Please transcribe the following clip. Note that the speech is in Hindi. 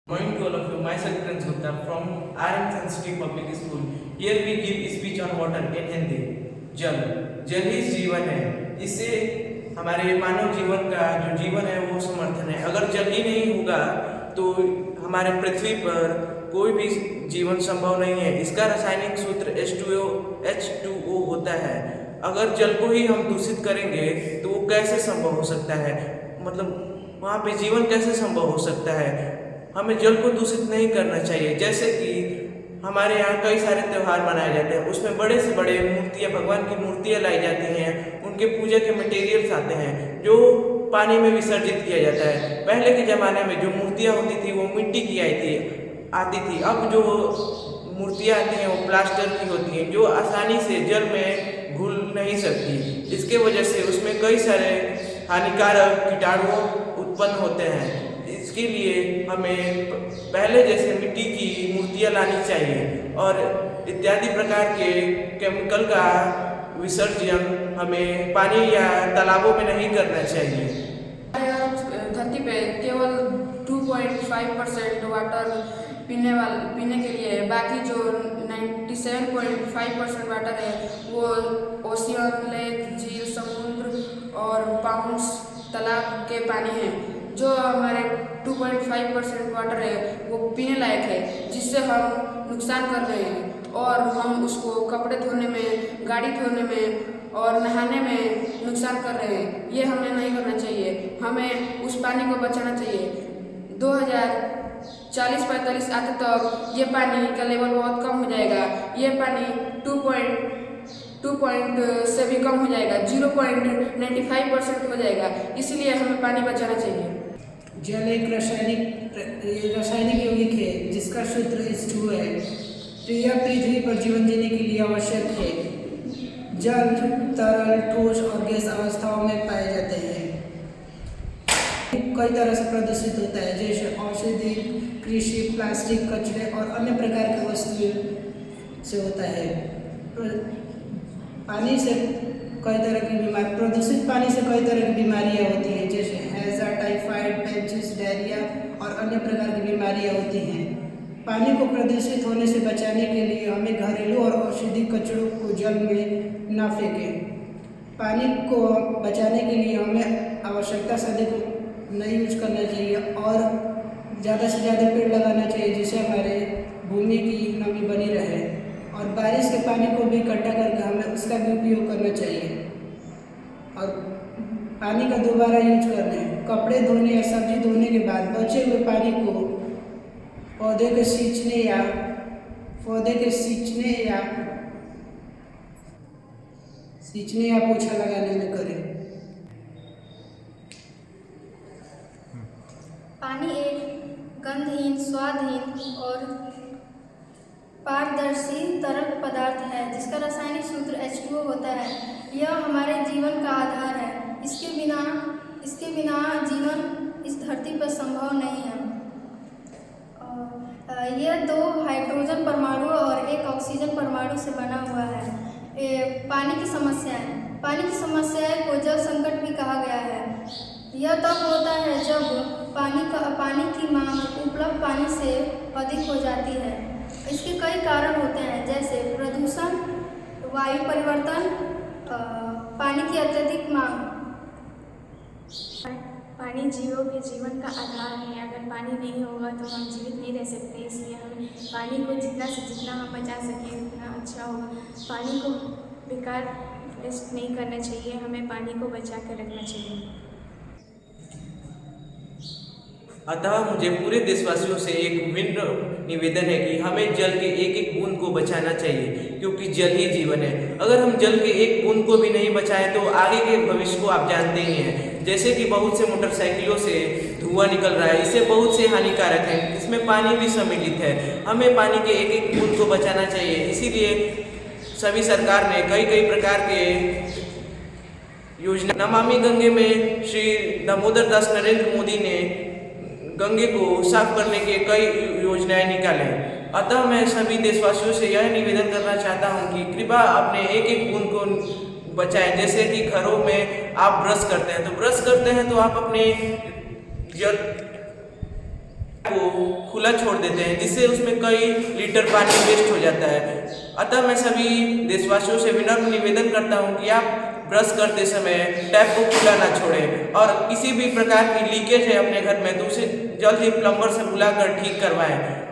Morning to all of you. Myself Prince Gupta from RM Sensitive Public School. Here we give speech on water in Hindi. जल जल ही जीवन है. इससे हमारे मानव जीवन का जो जीवन है वो समर्थन है. अगर जल ही नहीं होगा तो हमारे पृथ्वी पर कोई भी जीवन संभव नहीं है. इसका रासायनिक सूत्र H2O होता है. अगर जल को ही हम दूषित करेंगे तो वो कैसे संभव हो सकता है, मतलब वहाँ पे जीवन कैसे संभव हो सकता है. हमें जल को दूषित नहीं करना चाहिए. जैसे कि हमारे यहाँ कई सारे त्यौहार मनाए जाते हैं, उसमें बड़े से बड़े मूर्तियाँ, भगवान की मूर्तियाँ लाई जाती हैं. उनके पूजा के मटेरियल्स आते हैं जो पानी में विसर्जित किया जाता है. पहले के ज़माने में जो मूर्तियाँ होती थी वो मिट्टी की आती थी. अब जो मूर्तियाँ आती हैं वो प्लास्टर की होती हैं जो आसानी से जल में घुल नहीं सकती. इसके वजह से उसमें कई सारे हानिकारक कीटाणु उत्पन्न होते हैं. इसके लिए हमें पहले जैसे मिट्टी की मूर्तियाँ लानी चाहिए और इत्यादि प्रकार के केमिकल का विसर्जन हमें पानी या तालाबों में नहीं करना चाहिए. धरती पे केवल 2.5% वाटर पीने के लिए है. बाकी जो 97.5% वाटर है वो ओशियन, लेक, झील, समुद्र और पाउंड्स तालाब के पानी है. जो हमारे 2.5% वाटर है वो पीने लायक है, जिससे हम नुकसान कर रहे हैं और हम उसको कपड़े धोने में, गाड़ी धोने में और नहाने में नुकसान कर रहे हैं. ये हमें नहीं करना चाहिए. हमें उस पानी को बचाना चाहिए. 2040-45 आते तक ये पानी का लेवल बहुत कम हो जाएगा. ये पानी 2 से भी कम हो जाएगा, 0.95% हो जाएगा. इसलिए हमें पानी बचाना चाहिए. जल एक रासायनिक यौगिक है जिसका सूत्र H2O है. यह पृथ्वी पर जीवन जीने के लिए आवश्यक है. जल तरल, ठोस और गैस अवस्थाओं में पाए जाते हैं. कई तरह से प्रदूषित होता है, जैसे औषधि, कृषि, प्लास्टिक, कचरे और अन्य प्रकार की वस्तुओं से होता है. पानी से कई तरह की बीमारी, प्रदूषित पानी से कई तरह की बीमारियां होती हैं, जैसे हैजा, टाइफाइड, पेचिस, डायरिया और अन्य प्रकार की बीमारियां होती हैं. पानी को प्रदूषित होने से बचाने के लिए हमें घरेलू और औषधि कचरों को जल में न फेंकें. पानी को बचाने के लिए हमें आवश्यकता से अधिक नहीं यूज करना चाहिए और ज़्यादा से ज़्यादा पेड़ लगाना चाहिए, जिससे हमारे भूमि की नमी बनी रहे. और बारिश के पानी को भी इकट्ठा करके हमें उसका भी उपयोग करना चाहिए. और पानी का दोबारा यूज करना है. कपड़े धोने या सब्जी धोने के बाद बचे हुए पानी को पौधे के सींचने या पोछा लगाने में करें. पानी एक गंधहीन, स्वादहीन और पारदर्शी तरल पदार्थ है जिसका रासायनिक सूत्र H2O होता है. यह हमारे जीवन का आधार है. इसके बिना जीवन इस धरती पर संभव नहीं है. यह 2 हाइड्रोजन परमाणु और 1 ऑक्सीजन परमाणु से बना हुआ है. पानी की समस्याएं को जल संकट भी कहा गया है. यह तब होता है जब पानी की मांग उपलब्ध पानी से अधिक हो जाती है. इसके कई कारण होते हैं, जैसे प्रदूषण, वायु परिवर्तन, पानी की अत्यधिक मांग. पानी जीवों के जीवन का आधार है. अगर पानी नहीं होगा तो हम जीवित नहीं रह सकते. इसलिए हमें पानी को जितना से जितना हम बचा सकें उतना अच्छा होगा. पानी को बेकार वेस्ट नहीं करना चाहिए. हमें पानी को बचा कर रखना चाहिए. अतः मुझे पूरे देशवासियों से एक विनम्र निवेदन है कि हमें जल के एक एक बूंद को बचाना चाहिए, क्योंकि जल ही जीवन है. अगर हम जल के एक बूंद को भी नहीं बचाएं तो आगे के भविष्य को आप जानते ही हैं. जैसे कि बहुत से मोटरसाइकिलों से धुआं निकल रहा है, इससे बहुत से हानिकारक हैं. इसमें पानी भी सम्मिलित है. हमें पानी के एक एक बूंद को बचाना चाहिए. इसीलिए सभी सरकार ने कई प्रकार के योजना, नमामि गंगे में श्री दामोदर दास नरेंद्र मोदी ने गंगे को साफ करने के कई योजनाएं निकाले. अतः मैं सभी देशवासियों से यह निवेदन करना चाहता हूं कि कृपया अपने एक एक बूंद को बचाएं. जैसे कि घरों में आप ब्रश करते हैं तो आप अपने जल को खुला छोड़ देते हैं, जिससे उसमें कई लीटर पानी वेस्ट हो जाता है। अतः मैं सभी देशवासियों से विनम्र निवेदन करता हूं कि आप ब्रश करते समय टैप को खुला ना छोड़ें और किसी भी प्रकार की लीकेज है अपने घर में तो उसे जल्द ही प्लम्बर से बुलाकर ठीक करवाएं।